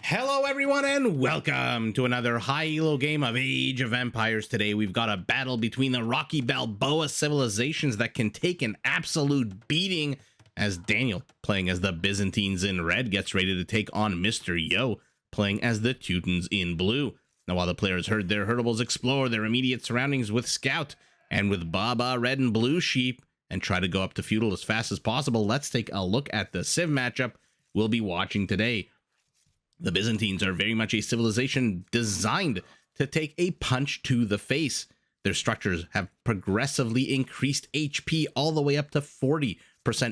Hello everyone and welcome to another high elo game of Age of Empires. Today we've got a battle between the Rocky Balboa civilizations that can take an absolute beating as Daniel, playing as the Byzantines in red, gets ready to take on Mr. Yo, playing as the Teutons in blue. Now while the players herd their herdables explore their immediate surroundings with Scout and with Baba red and blue sheep and try to go up to Feudal as fast as possible, let's take a look at the civ matchup we'll be watching today. The Byzantines are very much a civilization designed to take a punch to the face. Their structures have progressively increased HP all the way up to 40%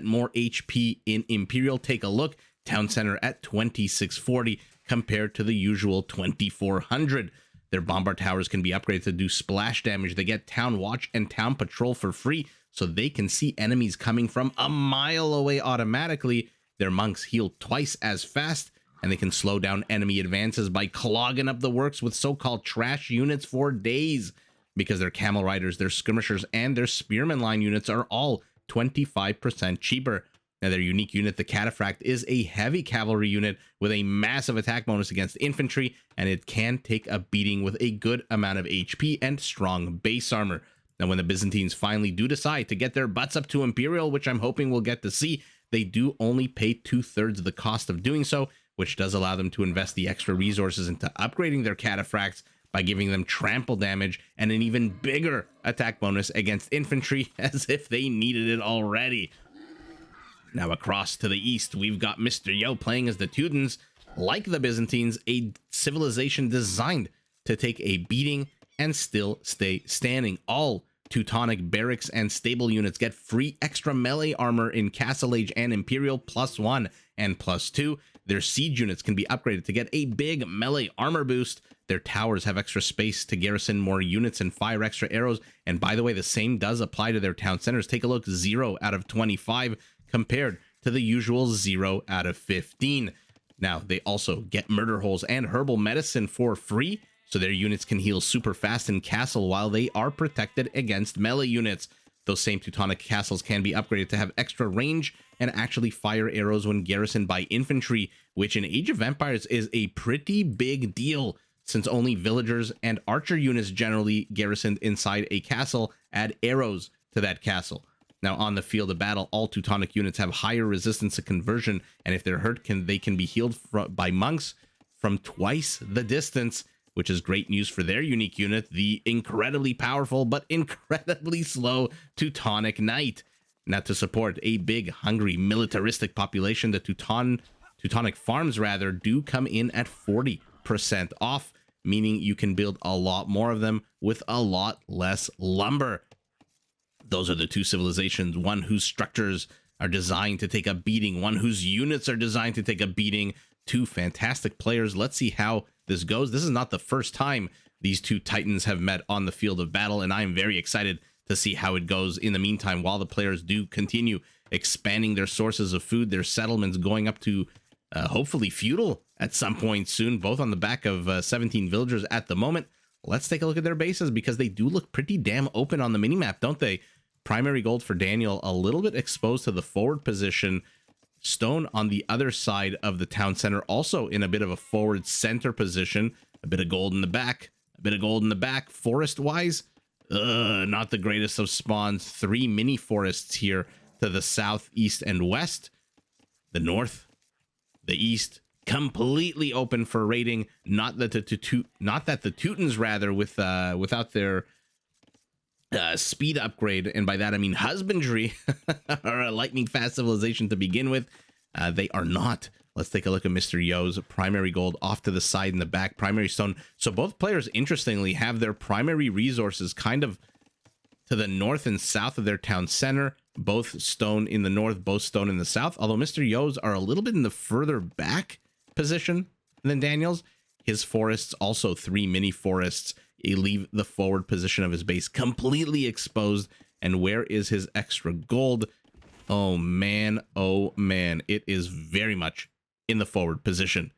more HP in Imperial. Take a look, town center at 2640 compared to the usual 2400. Their bombard towers can be upgraded to do splash damage. They get town watch and town patrol for free, so they can see enemies coming from a mile away automatically. Their monks heal twice as fast, and they can slow down enemy advances by clogging up the works with so-called trash units for days, because their camel riders, their skirmishers, and their spearman line units are all 25% cheaper. Now, their unique unit, the Cataphract, is a heavy cavalry unit with a massive attack bonus against infantry, and it can take a beating with a good amount of HP and strong base armor. Now, when the Byzantines finally do decide to get their butts up to Imperial, which I'm hoping we'll get to see, they do only pay 2/3 of the cost of doing so, which does allow them to invest the extra resources into upgrading their cataphracts by giving them trample damage and an even bigger attack bonus against infantry, as if they needed it already. Now across to the east, we've got Mr. Yo playing as the Teutons. Like the Byzantines, a civilization designed to take a beating and still stay standing. All Teutonic barracks and stable units get free extra melee armor in Castle Age and Imperial +1 and +2. Their siege units can be upgraded to get a big melee armor boost. Their towers have extra space to garrison more units and fire extra arrows. And by the way, the same does apply to their town centers. Take a look, 0 out of 25 compared to the usual 0 out of 15. Now, they also get murder holes and herbal medicine for free, so their units can heal super fast in castle while they are protected against melee units. Those same Teutonic castles can be upgraded to have extra range and actually fire arrows when garrisoned by infantry, which in Age of Empires is a pretty big deal, since only villagers and archer units generally garrisoned inside a castle add arrows to that castle. Now, on the field of battle, all Teutonic units have higher resistance to conversion, and if they're hurt, they can be healed by monks from twice the distance, which is great news for their unique unit, the incredibly powerful but incredibly slow Teutonic Knight. Now, to support a big, hungry, militaristic population, the Teutonic farms, rather, do come in at 40% off, meaning you can build a lot more of them with a lot less lumber. Those are the two civilizations, one whose structures are designed to take a beating, one whose units are designed to take a beating. Two fantastic players. Let's see how this goes. This is not the first time these two titans have met on the field of battle, and I am very excited to see how it goes. In the meantime, while the players do continue expanding their sources of food, their settlements going up to hopefully feudal at some point soon, both on the back of 17 villagers at the moment. Let's take a look at their bases, because they do look pretty damn open on the minimap, don't they? Primary gold for Daniel, a little bit exposed to the forward position. Stone on the other side of the town center, also in a bit of a forward center position. A bit of gold in the back, a bit of gold in the back. Forest wise, not the greatest of spawns. 3 mini forests here to the south, east, and west. The north, the east, completely open for raiding. Not that the Teutons, rather, without their speed upgrade, and by that I mean husbandry, are a lightning fast civilization to begin with. They are not. Let's take a look at Mr. Yo's primary gold off to the side in the back, primary stone. So both players, interestingly, have their primary resources kind of to the north and south of their town center. Both stone in the north, both stone in the south, although Mr. Yo's are a little bit in the further back position than Daniel's. His forests, also 3 mini forests, leave the forward position of his base completely exposed. And where is his extra gold? Oh man, it is very much in the forward position.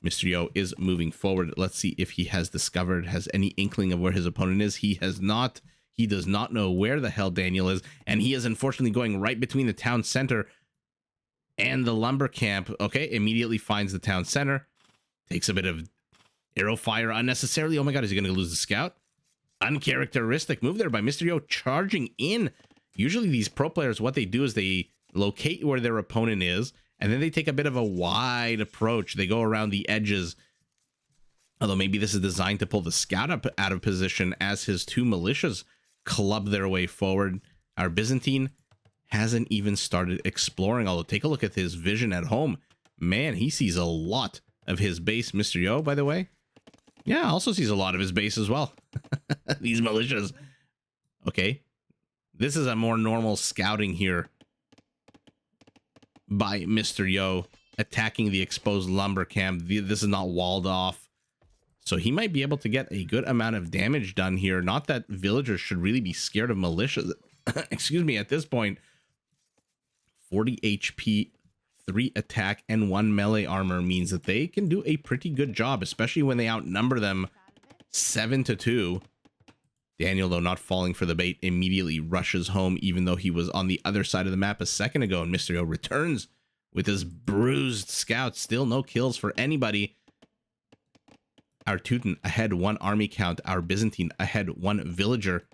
Mr. Yo is moving forward. Let's see if he has any inkling of where his opponent is. He has not. He does not know where the hell Daniel is, and he is unfortunately going right between the town center and the lumber camp. Okay, immediately finds the town center. Takes a bit of arrow fire unnecessarily. Oh my god, is he going to lose the scout? Uncharacteristic move there by Mr. Yo, charging in. Usually these pro players, what they do is they locate where their opponent is, and then they take a bit of a wide approach. They go around the edges. Although maybe this is designed to pull the scout up out of position as his two militias club their way forward. Our Byzantine hasn't even started exploring, although take a look at his vision at home. Man, he sees a lot of his base. Mr. Yo, by the way. Yeah, also sees a lot of his base as well. These militias. Okay. This is a more normal scouting here by Mr. Yo, attacking the exposed lumber camp. This is not walled off. So he might be able to get a good amount of damage done here. Not that villagers should really be scared of militias. Excuse me, at this point. 40 HP, 3 attack, and 1 melee armor means that they can do a pretty good job, especially when they outnumber them 7-2. Daniel, though, not falling for the bait, immediately rushes home, even though he was on the other side of the map a second ago. And Mr. Yo returns with his bruised scout. Still no kills for anybody. Our Teuton ahead 1 army count. Our Byzantine ahead 1 villager.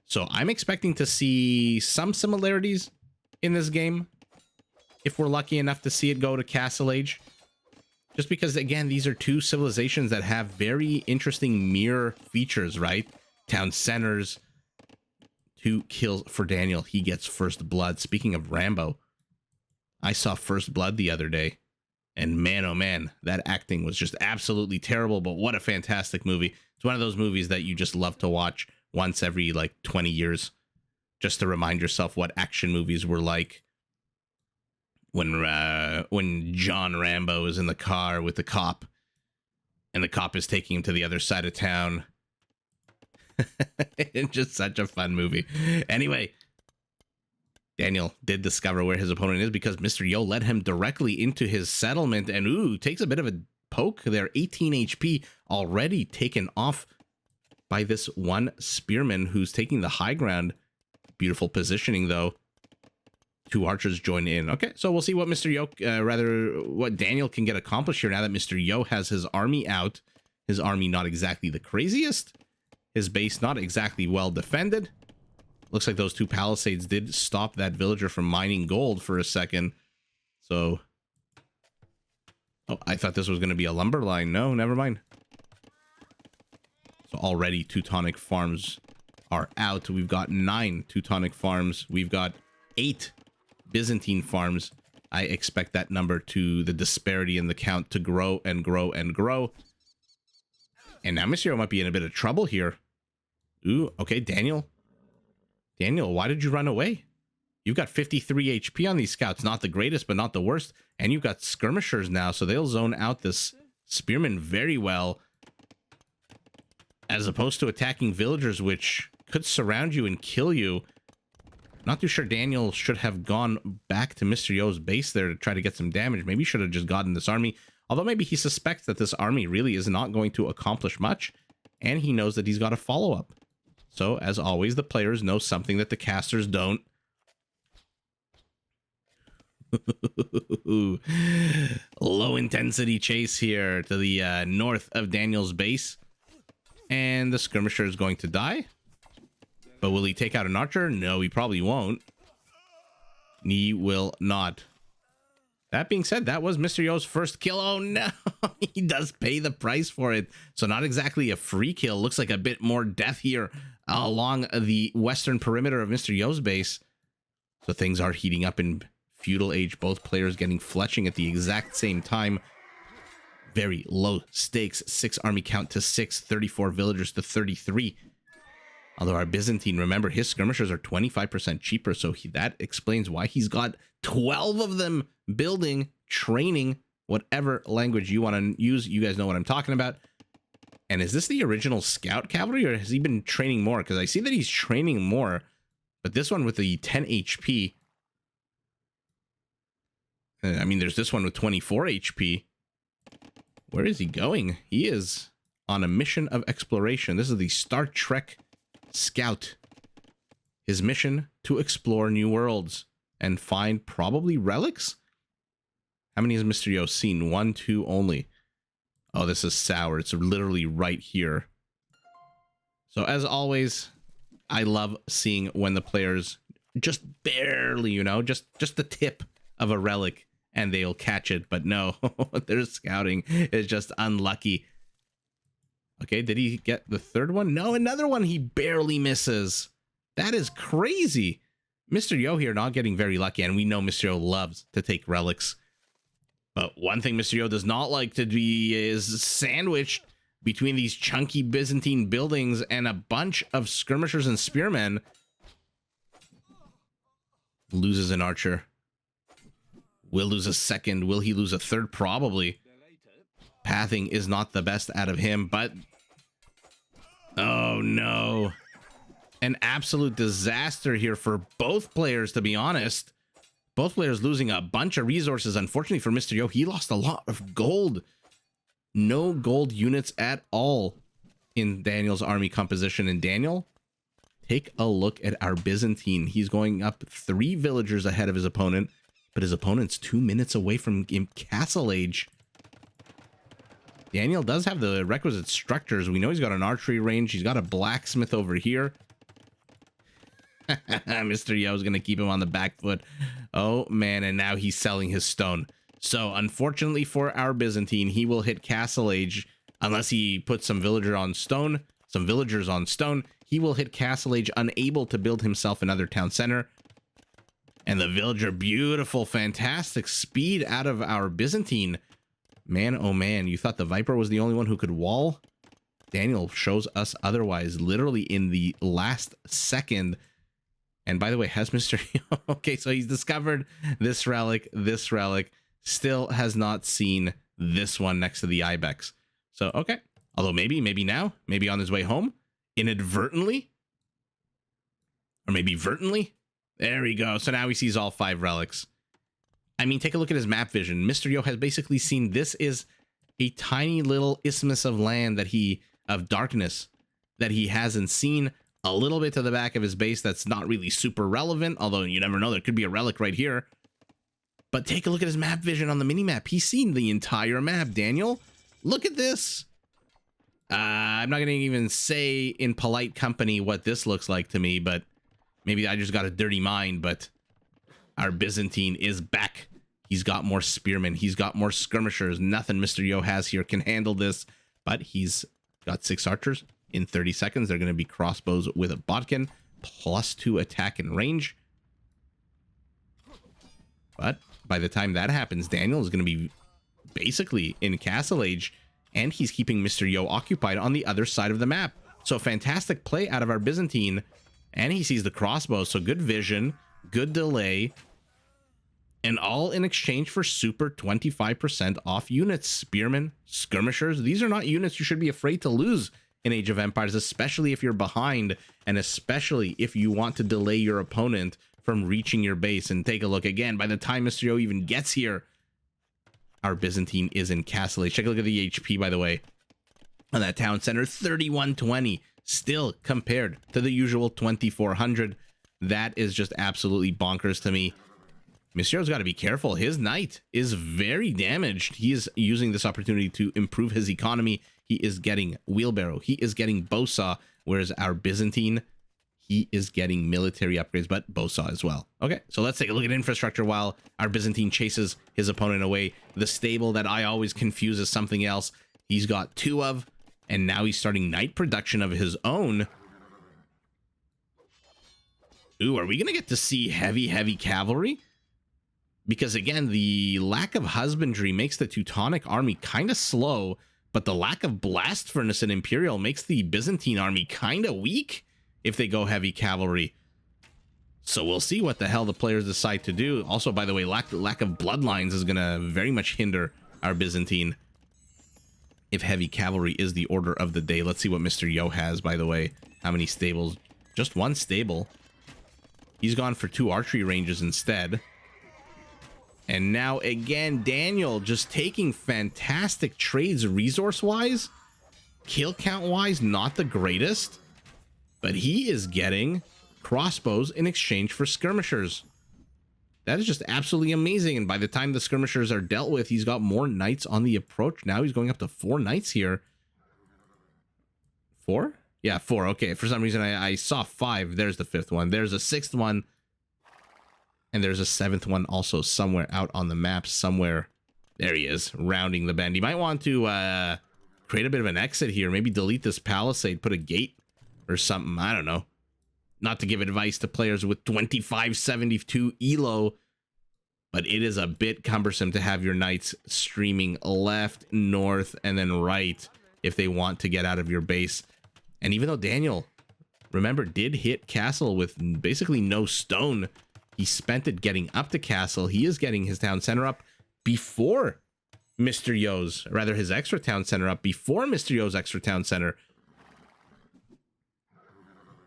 So I'm expecting to see some similarities in this game, if we're lucky enough to see it go to Castle Age. Just because, again, these are two civilizations that have very interesting mirror features, right? Town centers. 2 kills for Daniel. He gets first blood. Speaking of Rambo, I saw First Blood the other day. And man, oh man, that acting was just absolutely terrible. But what a fantastic movie. It's one of those movies that you just love to watch once every like 20 years. Just to remind yourself what action movies were like. When John Rambo is in the car with the cop. And the cop is taking him to the other side of town. It's just such a fun movie. Anyway, Daniel did discover where his opponent is because Mr. Yo led him directly into his settlement and takes a bit of a poke there. 18 HP already taken off by this one spearman who's taking the high ground. Beautiful positioning though. 2 archers join in. Okay, so we'll see what Mr. Yo, what Daniel can get accomplished here now that Mr. Yo has his army out. His army not exactly the craziest. His base not exactly well defended. Looks like those 2 palisades did stop that villager from mining gold for a second. So, oh, I thought this was going to be a lumber line. No, never mind. So already Teutonic farms are out. We've got 9 Teutonic farms. We've got 8 Byzantine farms. I expect that number to, the disparity in the count, to grow and grow and grow. And now Mr. Yo might be in a bit of trouble here. Ooh, okay, Daniel, why did you run away? You've got 53 HP on these scouts. Not the greatest, but not the worst. And you've got skirmishers now, so they'll zone out this spearman very well. As opposed to attacking villagers, which could surround you and kill you. Not too sure Daniel should have gone back to Mr. Yo's base there to try to get some damage. Maybe he should have just gotten this army. Although maybe he suspects that this army really is not going to accomplish much. And he knows that he's got a follow-up. So, as always, the players know something that the casters don't. Low intensity chase here to the north of Daniel's base. And the skirmisher is going to die. But will he take out an archer? No, he probably won't. He will not. That being said, that was Mr. Yo's first kill. Oh no, he does pay the price for it. So not exactly a free kill. Looks like a bit more death here along the western perimeter of Mr. Yo's base. So things are heating up in Feudal Age. Both players getting fletching at the exact same time. Very low stakes. 6 army count to 6, 34 villagers to 33. Although our Byzantine, remember, his skirmishers are 25% cheaper, so that explains why he's got 12 of them building, training, whatever language you want to use. You guys know what I'm talking about. And is this the original scout cavalry, or has he been training more? Because I see that he's training more, but this one with the 10 HP. I mean, there's this one with 24 HP. Where is he going? He is on a mission of exploration. This is the Star Trek Scout. His mission to explore new worlds and find probably relics. How many has Mr. Yo seen? 1, 2 only. Oh, this is sour. It's literally right here. So as always, I love seeing when the players just barely, you know, just the tip of a relic and they'll catch it. But no, their scouting is just unlucky. Okay, did he get the third one? No, another one he barely misses. That is crazy. Mr. Yo here not getting very lucky, and we know Mr. Yo loves to take relics. But one thing Mr. Yo does not like to be is sandwiched between these chunky Byzantine buildings and a bunch of skirmishers and spearmen. Loses an archer. Will lose a second. Will he lose a third? Probably. Pathing is not the best out of him, but... oh, no. An absolute disaster here for both players, to be honest. Both players losing a bunch of resources. Unfortunately for Mr. Yo, he lost a lot of gold. No gold units at all in Daniel's army composition. And Daniel, take a look at our Byzantine. He's going up 3 villagers ahead of his opponent, but his opponent's 2 minutes away from Castle Age. Daniel does have the requisite structures. We know he's got an archery range. He's got a blacksmith over here. Mr. Yo's going to keep him on the back foot. Oh, man, and now he's selling his stone. So, unfortunately for our Byzantine, he will hit Castle Age unless he puts some villagers on stone. He will hit Castle Age, unable to build himself another town center. And the villager, beautiful, fantastic speed out of our Byzantine. Man, oh man, you thought the Viper was the only one who could wall? Daniel shows us otherwise, literally in the last second. And by the way, has Mr. Yo... okay, so he's discovered this relic, still has not seen this one next to the Ibex. So, okay. Although maybe now, maybe on his way home, inadvertently, or maybe vertently. There we go. So now he sees all 5 relics. I mean, take a look at his map vision. Mr. Yo has basically seen this is a tiny little isthmus of land of darkness that he hasn't seen. A little bit to the back of his base that's not really super relevant, although you never know, there could be a relic right here. But take a look at his map vision on the mini-map. He's seen the entire map, Daniel. Look at this. I'm not going to even say in polite company what this looks like to me, but maybe I just got a dirty mind, but our Byzantine is back. He's got more spearmen. He's got more skirmishers. Nothing Mr. Yo has here can handle this, but he's got 6 archers. In 30 seconds, they're going to be crossbows with a bodkin, +2 attack and range. But by the time that happens, Daniel is going to be basically in Castle Age, and he's keeping Mr. Yo occupied on the other side of the map. So fantastic play out of our Byzantine, and he sees the crossbow, so good vision, good delay, and all in exchange for super 25% off units. Spearmen, skirmishers, these are not units you should be afraid to lose in Age of Empires, especially if you're behind, and especially if you want to delay your opponent from reaching your base. And take a look again, by the time Mr. Yo even gets here, our Byzantine is in Castle Age. Take a look at the HP, by the way, on that town center, 3120, still compared to the usual 2400. That is just absolutely bonkers to me. Mr. Yo's got to be careful. His knight is very damaged. He is using this opportunity to improve his economy. He is getting wheelbarrow. He is getting bowsaw, whereas our Byzantine, he is getting military upgrades, but bowsaw as well. Okay, so let's take a look at infrastructure while our Byzantine chases his opponent away. The stable that I always confuse as something else, he's got 2 of, and now he's starting knight production of his own. Ooh, are we going to get to see heavy cavalry? Because again, the lack of husbandry makes the Teutonic army kind of slow, but the lack of blast furnace and Imperial makes the Byzantine army kind of weak if they go heavy cavalry. So we'll see what the hell the players decide to do. Also, by the way, lack of bloodlines is going to very much hinder our Byzantine if heavy cavalry is the order of the day. Let's see what Mr. Yo has, by the way. How many stables? Just 1 stable. He's gone for 2 archery ranges instead. And now again, Daniel just taking fantastic trades resource-wise. Kill count-wise, not the greatest. But he is getting crossbows in exchange for skirmishers. That is just absolutely amazing. And by the time the skirmishers are dealt with, he's got more knights on the approach. Now he's going up to 4 knights here. 4? Yeah, 4. Okay, for some reason I saw 5. There's the 5th one. There's a 6th one. And there's a 7th one also somewhere out on the map somewhere. There he is, rounding the bend. He might want to create a bit of an exit here. Maybe delete this palisade, put a gate or something. I don't know. Not to give advice to players with 2572 Elo, but it is a bit cumbersome to have your knights streaming left, north, and then right if they want to get out of your base. And even though Daniel, remember, did hit castle with basically no stone, he spent it getting up to castle. He is getting his town center up before Mr. Yo's, rather his extra town center up before Mr. Yo's extra town center.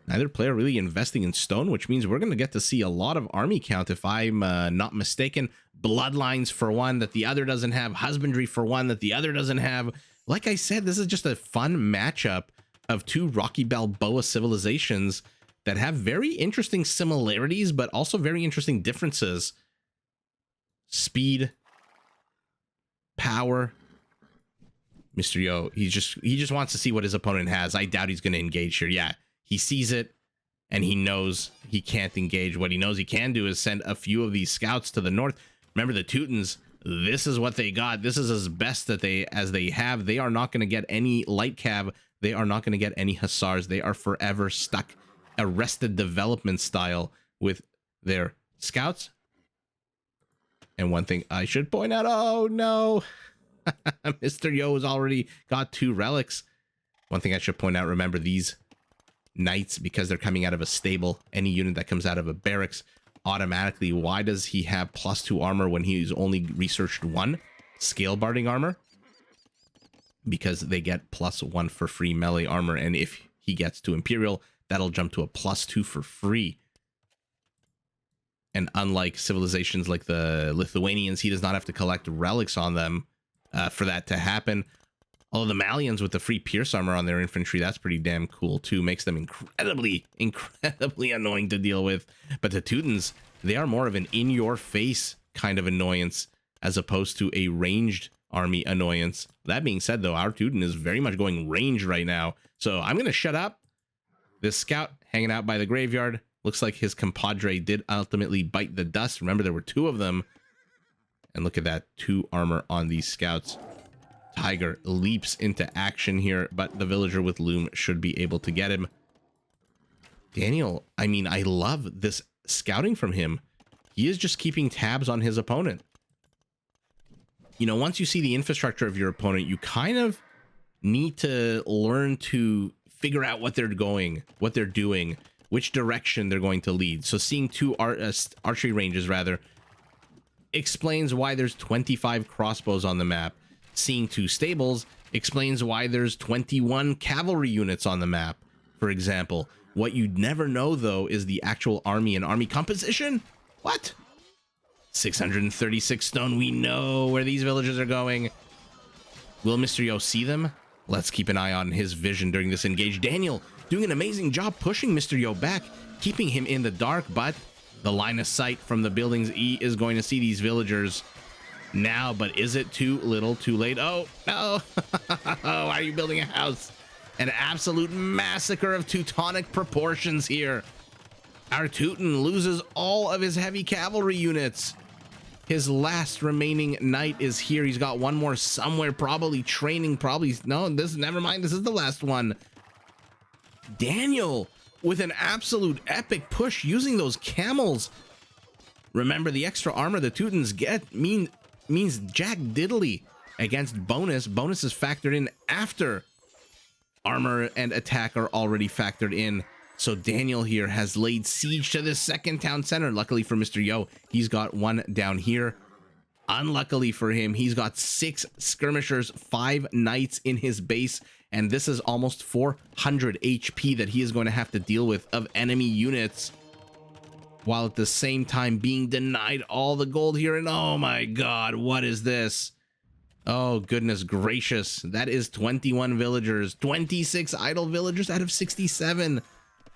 Neither player really investing in stone, which means we're going to get to see a lot of army count if I'm not mistaken. Bloodlines for one that the other doesn't have. Husbandry for one that the other doesn't have. Like I said, this is just a fun matchup of 2 Rocky Balboa civilizations that have very interesting similarities, but also very interesting differences. Speed, power. Mr. Yo, he just wants to see what his opponent has. I doubt he's going to engage here. Yeah. He sees it, and he knows he can't engage. What he knows he can do is send a few of these scouts to the north. Remember, the Teutons, this is what they got. This is as best that they have. They are not going to get any light cav. They are not going to get any hussars. They are forever stuck, arrested development style with their scouts. And one thing I should point out, oh no, Mr. Yo has already got 2 relics. One thing I should point out, remember these knights, because they're coming out of a stable, any unit that comes out of a barracks automatically, why does he have +2 armor when he's only researched 1 scale barding armor? Because they get +1 for free melee armor, and if he gets to Imperial, that'll jump to a +2 for free. And unlike civilizations like the Lithuanians, he does not have to collect relics on them for that to happen. Although the Malians with the free pierce armor on their infantry, that's pretty damn cool too. Makes them incredibly annoying to deal with. But the Teutons, they are more of an in-your-face kind of annoyance as opposed to a ranged army annoyance. That being said, though, our Teuton is very much going range right now. So I'm going to shut up. This scout hanging out by the graveyard. Looks like his compadre did ultimately bite the dust. Remember, there were 2 of them. And look at that, 2 armor on these scouts. Tiger leaps into action here, but the villager with loom should be able to get him. Daniel, I mean, I love this scouting from him. He is just keeping tabs on his opponent. You know, once you see the infrastructure of your opponent, you kind of need to learn to figure out what they're going, what they're doing, which direction they're going to lead. So seeing 2 archery ranges, rather, explains why there's 25 crossbows on the map. Seeing 2 stables explains why there's 21 cavalry units on the map, for example. What you'd never know, though, is the actual army and army composition. What? 636 stone. We know where these villagers are going. Will Mr. Yo see them? Let's keep an eye on his vision during this engage. Daniel doing an amazing job pushing Mr. Yo back, keeping him in the dark, but the line of sight from the buildings E is going to see these villagers now. But is it too little too late? Oh no. Why are you building a house? An absolute massacre of Teutonic proportions here. Our Teuton loses all of his heavy cavalry units. His last remaining knight is here. He's got 1 more somewhere, probably training, never mind, this is the last one. Daniel with an absolute epic push using those camels. Remember, the extra armor the Teutons get means jack diddly against bonus. Bonus is factored in after armor and attack are already factored in. So Daniel here has laid siege to this second town center. Luckily for Mr. Yo, he's got 1 down here. Unluckily for him, he's got 6 skirmishers, 5 knights in his base, and this is almost 400 HP that he is going to have to deal with of enemy units, while at the same time being denied all the gold here. And oh my god, what is this? Oh goodness gracious, that is 21 villagers, 26 idle villagers out of 67.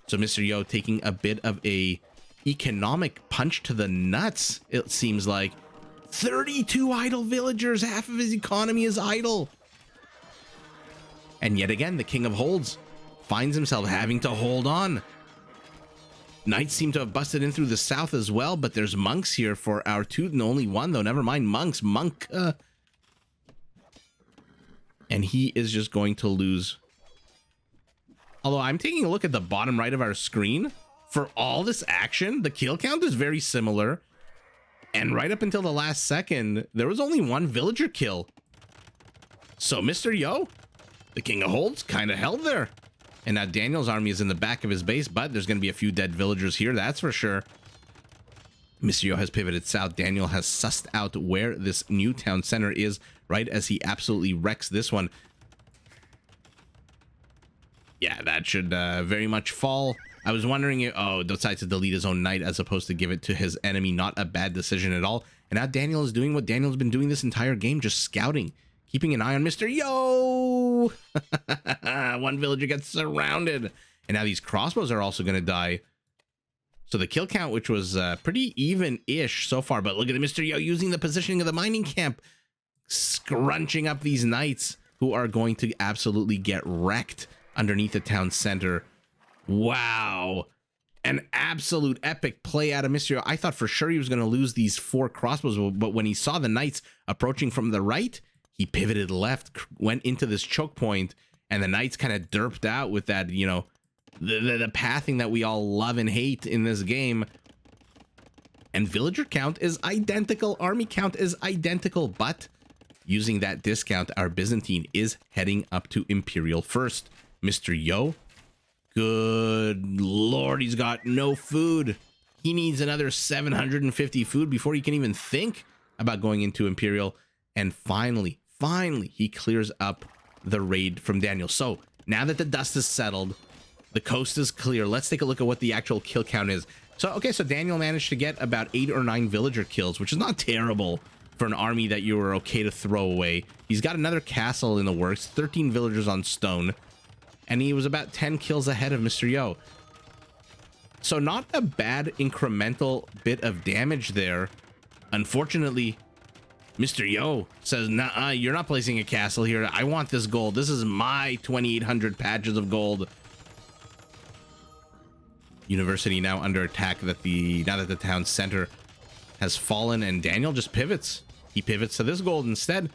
So Mr. Yo taking a bit of a economic punch to the nuts, it seems like. 32 idle villagers, half of his economy is idle. And yet again, the King of Holds finds himself having to hold on. Knights seem to have busted in through the south as well, but there's monks here for our Teuton. Only one, though. Never mind monks. Monk. And he is just going to lose. Although I'm taking a look at the bottom right of our screen. For all this action, the kill count is very similar. And right up until the last second, there was only one villager kill. So Mr. Yo, the King of Holds, kind of held there. And now Daniel's army is in the back of his base, but there's going to be a few dead villagers here, that's for sure. Mr. Yo has pivoted south. Daniel has sussed out where this new town center is, right as he absolutely wrecks this one. Yeah, that should very much fall. I was wondering if, oh, decides to delete his own knight as opposed to give it to his enemy. Not a bad decision at all. And now Daniel is doing what Daniel's been doing this entire game, just scouting. Keeping an eye on Mr. Yo! One villager gets surrounded. And now these crossbows are also going to die. So the kill count, which was pretty even-ish so far. But look at Mr. Yo using the positioning of the mining camp. Scrunching up these knights who are going to absolutely get wrecked underneath the town center. Wow. An absolute epic play out of Mr. Yo. I thought for sure he was going to lose these 4 crossbows. But when he saw the knights approaching from the right, he pivoted left, went into this choke point, and the knights kind of derped out with that, you know, the pathing that we all love and hate in this game. And villager count is identical, army count is identical, but using that discount, our Byzantine is heading up to Imperial first. Mr. Yo, good lord, he's got no food. He needs another 750 food before he can even think about going into Imperial. And finally, he clears up the raid from Daniel. So now that the dust is settled, the coast is clear. Let's take a look at what the actual kill count is. So, okay, so Daniel managed to get about 8 or 9 villager kills, which is not terrible for an army that you were okay to throw away. He's got another castle in the works, 13 villagers on stone, and he was about 10 kills ahead of Mr. Yo. So not a bad incremental bit of damage there. Unfortunately, Mr. Yo says, nah, you're not placing a castle here. I want this gold. This is my 2,800 patches of gold. University now under attack now that the town center has fallen, and Daniel just pivots. He pivots to this gold instead.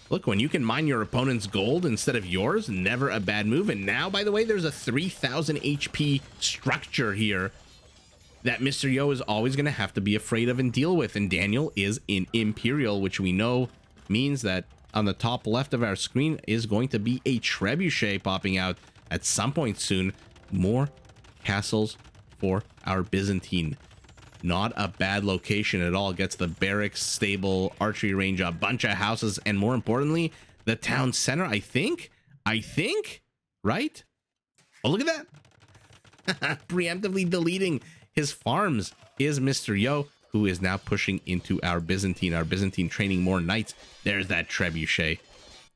Look, when you can mine your opponent's gold instead of yours, never a bad move. And now, by the way, there's a 3,000 HP structure here that Mr. Yo is always going to have to be afraid of and deal with. And Daniel is in Imperial, which we know means that on the top left of our screen is going to be a trebuchet popping out at some point soon. More castles for our Byzantine. Not a bad location at all. Gets the barracks, stable, archery range, a bunch of houses, and more importantly, the town center, I think, right? Oh, look at that. Preemptively deleting his farms is Mr. Yo, who is now pushing into our Byzantine training more knights. There's that trebuchet.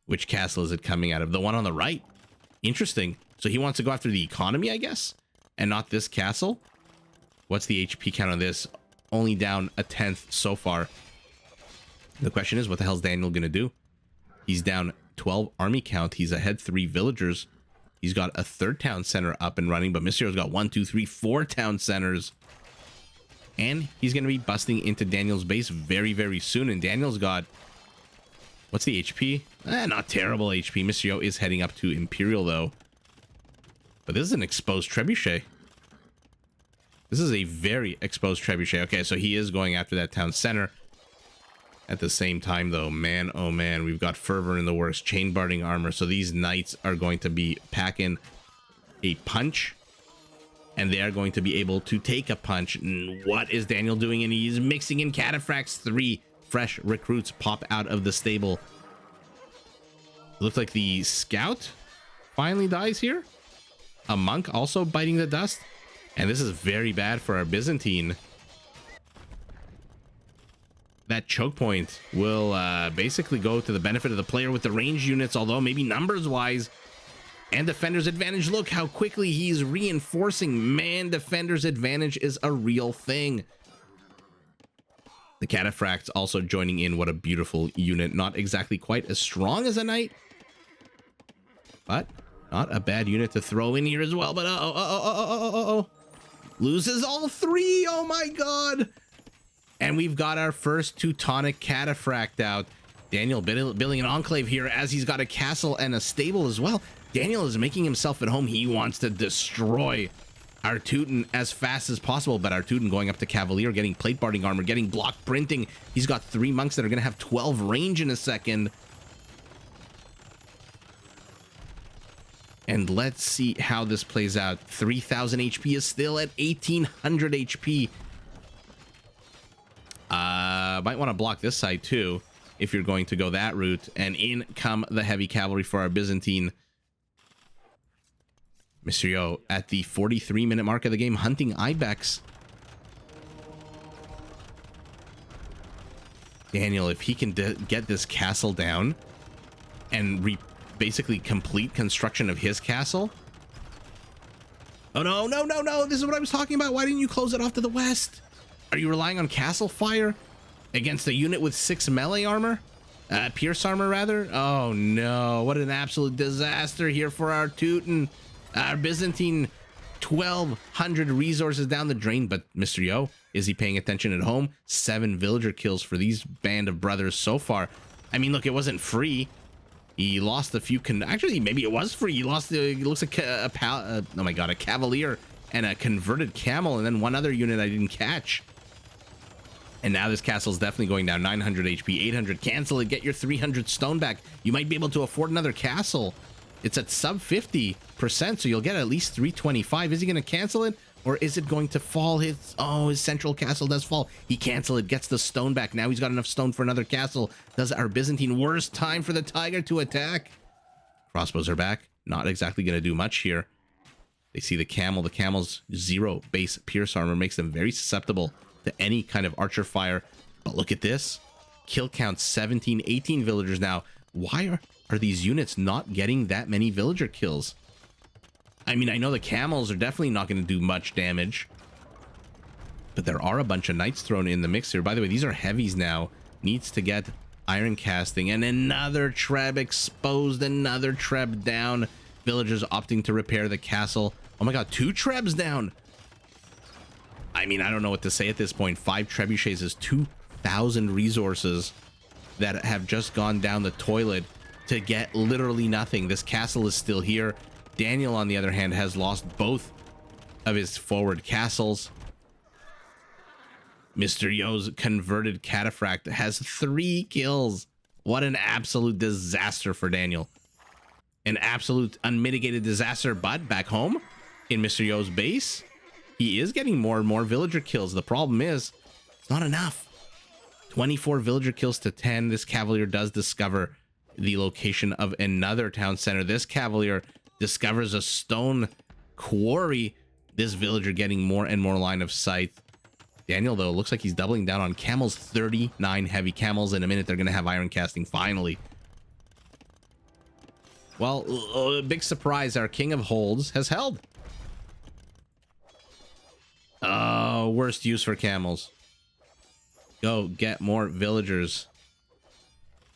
Which castle is it coming out of? The one on the right. Interesting. So he wants to go after the economy, I guess, and not this castle. What's the HP count on this? Only down a 10th so far. The question is, what the hell's Daniel gonna do? He's down 12 army count. He's ahead 3 villagers. He's got a 3rd town center up and running, but Mr. Yo's got 1, 2, 3, 4 town centers. And he's gonna be busting into Daniel's base very, very soon. And Daniel's got, what's the HP? Not terrible HP. Mr. Yo is heading up to Imperial though. But this is an exposed trebuchet. This is a very exposed trebuchet. Okay, so he is going after that town center. At the same time, though, man, oh man, we've got fervor in the works, chain barding armor. So these knights are going to be packing a punch, and they are going to be able to take a punch. And what is Daniel doing? And he's mixing in cataphracts. 3 fresh recruits pop out of the stable. Looks like the scout finally dies here. A monk also biting the dust. And this is very bad for our Byzantine. That choke point will basically go to the benefit of the player with the range units, although maybe numbers wise And defender's advantage. Look how quickly he's reinforcing. Man, defender's advantage is a real thing. The Cataphracts also joining in. What a beautiful unit. Not exactly quite as strong as a knight, but not a bad unit to throw in here as well. But loses all three. Oh my god. And we've got our first Teutonic Cataphract out. Daniel building an enclave here as he's got a castle and a stable as well. Daniel is making himself at home. He wants to destroy our Teuton as fast as possible, but our Teuton going up to Cavalier, getting plate barding armor, getting block printing. He's got 3 monks that are going to have 12 range in a second. And let's see how this plays out. 3,000 HP is still at 1,800 HP. Might want to block this side too, if you're going to go that route. And in come the heavy cavalry for our Byzantine. Mysterio at the 43-minute mark of the game, hunting Ibex. Daniel, if he can get this castle down and basically complete construction of his castle. Oh, no, no, no, no. This is what I was talking about. Why didn't you close it off to the west? Are you relying on castle fire against a unit with 6 melee armor? Pierce armor, rather? Oh, no. What an absolute disaster here for our Teuton. Our Byzantine, 1,200 resources down the drain. But Mr. Yo, is he paying attention at home? 7 villager kills for these band of brothers so far. I mean, look, it wasn't free. He lost a few. Actually, maybe it was free. He lost. It looks like oh my god, a cavalier and a converted camel, and then one other unit I didn't catch. And now this castle's definitely going down. 900 HP, 800. Cancel it. Get your 300 stone back. You might be able to afford another castle. It's at sub 50%, so you'll get at least 325. Is he going to cancel it, or is it going to fall? His central castle does fall. He cancel it, gets the stone back. Now he's got enough stone for another castle. Does our Byzantine. Worst time for the tiger to attack. Crossbows are back. Not exactly going to do much here. They see the camel. The camel's 0 base pierce armor makes them very susceptible to any kind of archer fire. But look at this. Kill count 17, 18 villagers now. Why are these units not getting that many villager kills? I mean, I know the camels are definitely not going to do much damage, but there are a bunch of knights thrown in the mix here. By the way, these are heavies now. Needs to get iron casting, and another treb exposed, another treb down. Villagers opting to repair the castle. Oh my god, 2 trebs down. I mean, I don't know what to say at this point. 5 trebuchets is 2,000 resources that have just gone down the toilet to get literally nothing. This castle is still here. Daniel, on the other hand, has lost both of his forward castles. Mr. Yo's converted cataphract has 3 kills. What an absolute disaster for Daniel. An absolute unmitigated disaster, but back home in Mr. Yo's base, he is getting more and more villager kills. The problem is, it's not enough. 24 villager kills to 10. This cavalier does discover the location of another town center. This cavalier discovers a stone quarry. This villager getting more and more line of sight. Daniel, though, looks like he's doubling down on camels. 39 heavy camels. In a minute, they're going to have iron casting, finally. Well, big surprise. Our King of Holds has held. Oh, worst use for camels. Go get more villagers.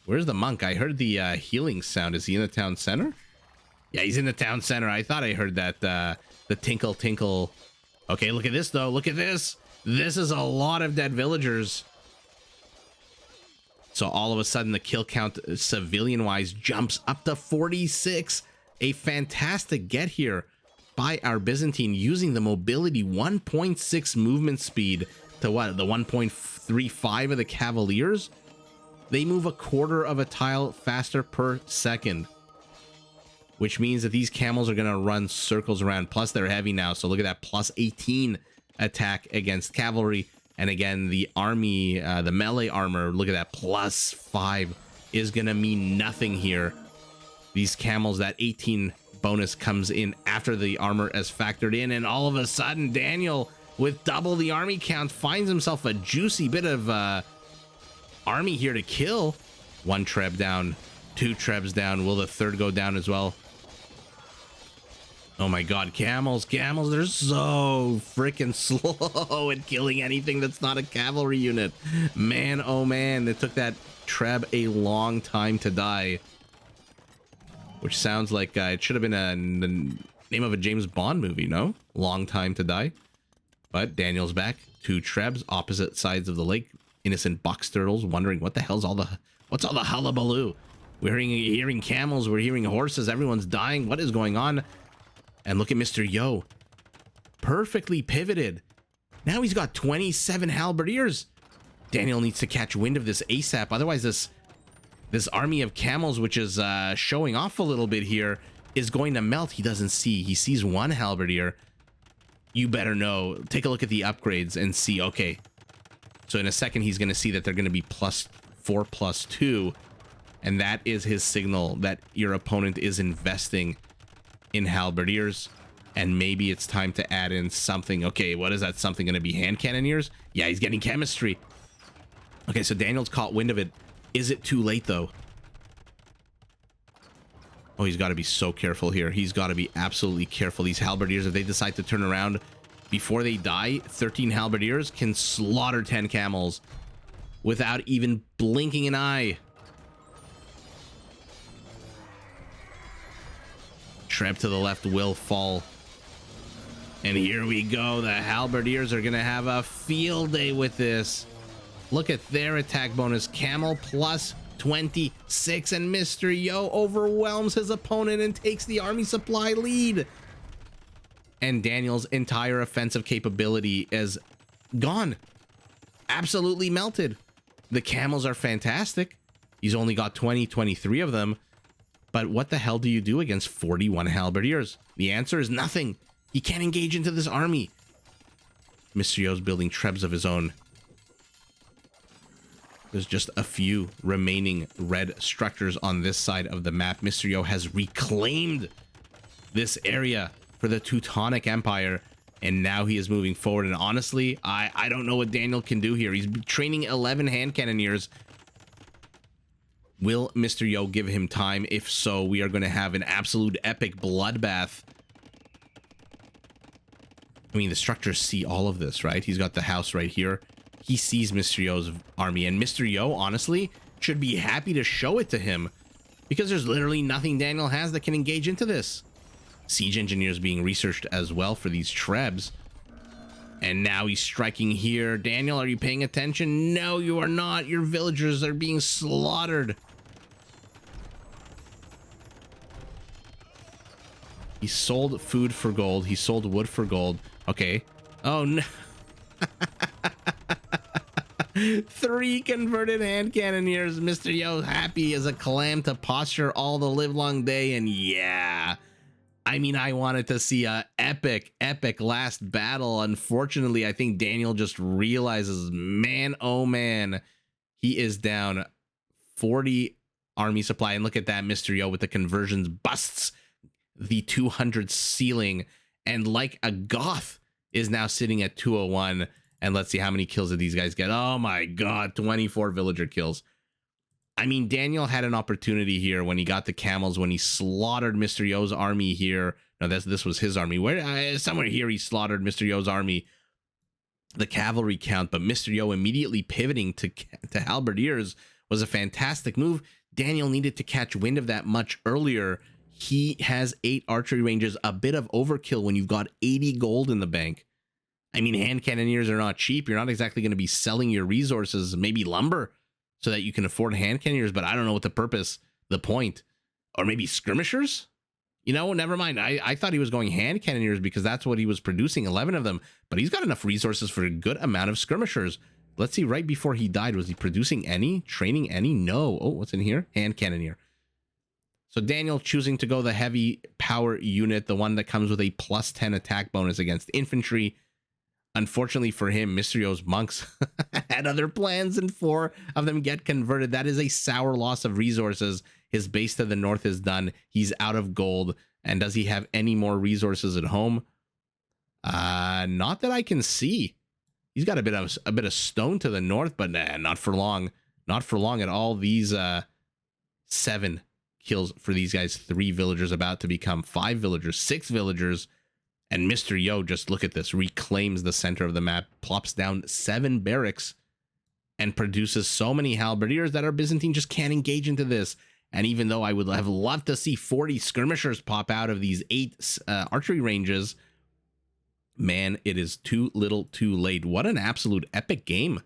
Where's the monk? I heard the healing sound. Is he in the town center? Yeah, he's in the town center. I thought I heard that the tinkle tinkle. Okay, look at this though. Look at this. This is a lot of dead villagers. So all of a sudden the kill count civilian wise jumps up to 46. A fantastic get here by our Byzantine, using the mobility 1.6 movement speed to what, the 1.35 of the Cavaliers. They move a quarter of a tile faster per second, which means that these camels are going to run circles around. Plus they're heavy now, so look at that, plus 18 attack against cavalry. And again, the army, the melee armor, look at that, plus 5 is going to mean nothing here. These camels, that 18 bonus comes in after the armor is factored in, and all of a sudden Daniel, with double the army count, finds himself a juicy bit of army here to kill. 1 treb down, 2 trebs down. Will the third go down as well? Oh my god, camels, they're so freaking slow at killing anything that's not a cavalry unit. Man, oh man, it took that Treb a long time to die. Which sounds like it should have been the name of a James Bond movie, no? Long time to die. But Daniel's back. 2 Trebs, opposite sides of the lake. Innocent box turtles wondering what's all the hullabaloo? We're hearing camels, we're hearing horses, everyone's dying. What is going on? And look at Mr. Yo. Perfectly pivoted. Now he's got 27 halberdiers. Daniel needs to catch wind of this ASAP. Otherwise, this army of camels, which is showing off a little bit here, is going to melt. He doesn't see. He sees 1 halberdier. You better know. Take a look at the upgrades and see. Okay. So in a second, he's going to see that they're going to be +4/+2. And that is his signal that your opponent is investing in halberdiers, and maybe it's time to add in something. Okay, what is that something going to be? Hand cannoneers? Yeah, he's getting chemistry. Okay, so Daniel's caught wind of it. Is it too late though? Oh, he's got to be so careful here. He's got to be absolutely careful. These halberdiers, if they decide to turn around before they die, 13 halberdiers can slaughter 10 camels without even blinking an eye. Treb to the left will fall. And here we go. The halberdiers are going to have a field day with this. Look at their attack bonus. Camel +26. And Mr. Yo overwhelms his opponent and takes the army supply lead. And Daniel's entire offensive capability is gone. Absolutely melted. The camels are fantastic. He's only got 23 of them. But what the hell do you do against 41 halberdiers? The answer is nothing. He can't engage into this army. Mr. Yo's building Trebs of his own. There's just a few remaining red structures on this side of the map. Mr. Yo has reclaimed this area for the Teutonic Empire, and now he is moving forward. And honestly, I don't know what Daniel can do here. He's training 11 hand cannoneers. Will Mr. Yo give him time? If so, we are going to have an absolute epic bloodbath. I mean, the structures see all of this, right? He's got the house right here. He sees Mr. Yo's army, and Mr. Yo, honestly, should be happy to show it to him because there's literally nothing Daniel has that can engage into this. Siege engineers being researched as well for these Trebs. And now he's striking here. Daniel, are you paying attention? No, you are not. Your villagers are being slaughtered. He sold food for gold. He sold wood for gold. Okay. Oh, no. 3 converted hand cannoneers. Mr. Yo happy as a clam to posture all the live long day. And yeah, I mean, I wanted to see a epic last battle. Unfortunately, I think Daniel just realizes, man, oh man, he is down 40 army supply. And look at that, Mr. Yo with the conversions busts the 200 ceiling, and like a goth is now sitting at 201. And let's see how many kills did these guys get. Oh my god, 24 villager kills. I mean, Daniel had an opportunity here when he got the camels, when he slaughtered Mr. Yo's army here. No, this was his army. Where somewhere here he slaughtered Mr. Yo's army, the cavalry count. But Mr. Yo immediately pivoting to halberdiers was a fantastic move. Daniel needed to catch wind of that much earlier. He has 8 archery ranges, a bit of overkill when you've got 80 gold in the bank. I mean, hand cannoneers are not cheap. You're not exactly going to be selling your resources, maybe lumber, so that you can afford hand cannoneers, but I don't know what the purpose, the point. Or maybe skirmishers? You know, never mind. I thought he was going hand cannoneers because that's what he was producing, 11 of them. But he's got enough resources for a good amount of skirmishers. Let's see, right before he died, was he producing any? Training any? No. Oh, what's in here? Hand cannoneer. So Daniel choosing to go the heavy power unit, the one that comes with a +10 attack bonus against infantry. Unfortunately for him, Mr. Yo's monks had other plans and 4 of them get converted. That is a sour loss of resources. His base to the north is done. He's out of gold. And does he have any more resources at home? Not that I can see. He's got a bit of stone to the north, but nah, not for long. Not for long at all. These 7 kills for these guys. 3 villagers about to become 5 villagers, 6 villagers. And Mr. Yo, just look at this, reclaims the center of the map, plops down 7 barracks, and produces so many halberdiers that our Byzantine just can't engage into this. And even though I would have loved to see 40 skirmishers pop out of these 8 archery ranges, man, it is too little too late. What an absolute epic game.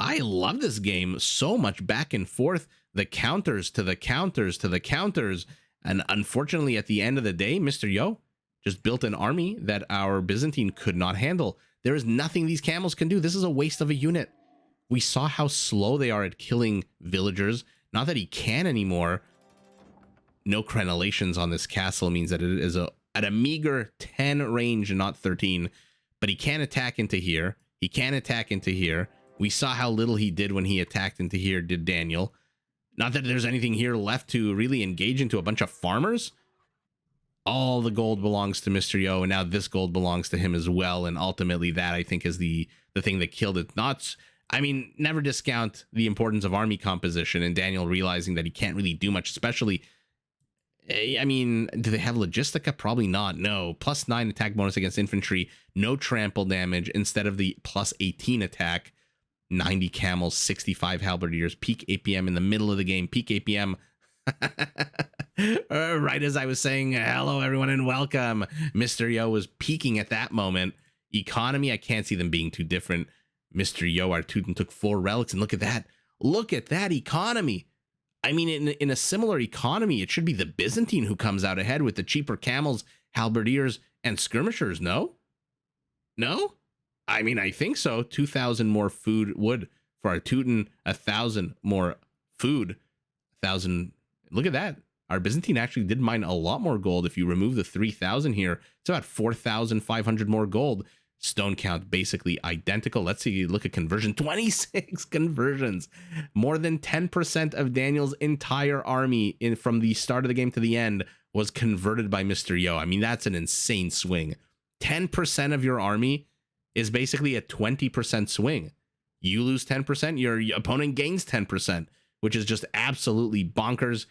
I love this game so much, back and forth, the counters to the counters to the counters. And unfortunately, at the end of the day, Mr. Yo just built an army that our Byzantine could not handle. There is nothing these camels can do. This is a waste of a unit. We saw how slow they are at killing villagers. Not that he can anymore. No crenellations on this castle means that it is at a meager 10 range and not 13. But he can attack into here. He can attack into here. We saw how little he did when he attacked into here, did Daniel. Not that there's anything here left to really engage into a bunch of farmers. All the gold belongs to Mr. Yo, and now this gold belongs to him as well. And ultimately, that, I think, is the thing that killed it. I mean, never discount the importance of army composition, and Daniel realizing that he can't really do much, especially, I mean, do they have Logistica? Probably not, no. +9 attack bonus against infantry, no trample damage instead of the +18 attack. 90 camels, 65 halberdiers, peak APM in the middle of the game, peak APM. Right as I was saying, hello everyone and welcome. Mr. Yo was peaking at that moment. Economy, I can't see them being too different. Mr. Yo, our Teuton, took 4 relics, and look at that. Look at that economy. I mean, in a similar economy, it should be the Byzantine who comes out ahead with the cheaper camels, halberdiers, and skirmishers, no? No? I mean, I think so. 2,000 more wood for our Teuton, 1,000 more food, 1,000. Look at that. Our Byzantine actually did mine a lot more gold. If you remove the 3,000 here, it's about 4,500 more gold. Stone count basically identical. Let's see, look at conversion. 26 conversions. More than 10% of Daniel's entire army from the start of the game to the end was converted by Mr. Yo. I mean, that's an insane swing. 10% of your army is basically a 20% swing. You lose 10%, your opponent gains 10%, which is just absolutely bonkers.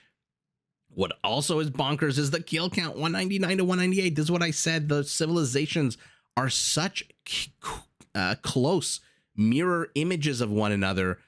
What also is bonkers is the kill count, 199 to 198. This is what I said. The civilizations are such close mirror images of one another.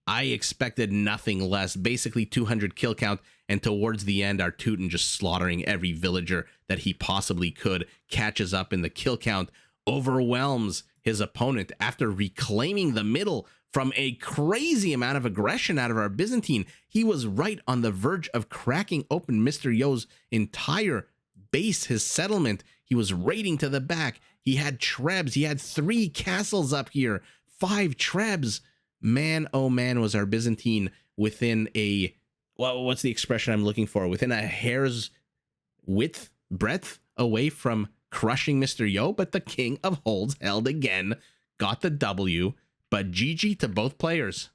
I expected nothing less. Basically 200 kill count, and towards the end, our Teuton just slaughtering every villager that he possibly could, catches up in the kill count, overwhelms his opponent after reclaiming the middle from a crazy amount of aggression out of our Byzantine. He was right on the verge of cracking open Mr. Yo's entire base, his settlement. He was raiding to the back. He had trebs. He had 3 castles up here, 5 trebs. Man, oh man, was our Byzantine within a, well, what's the expression I'm looking for? Within a hair's breadth away from crushing Mr. Yo, but the King of Holds held again, got the W, but GG to both players.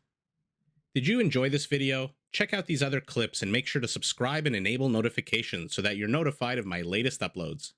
Did you enjoy this video? Check out these other clips and make sure to subscribe and enable notifications so that you're notified of my latest uploads.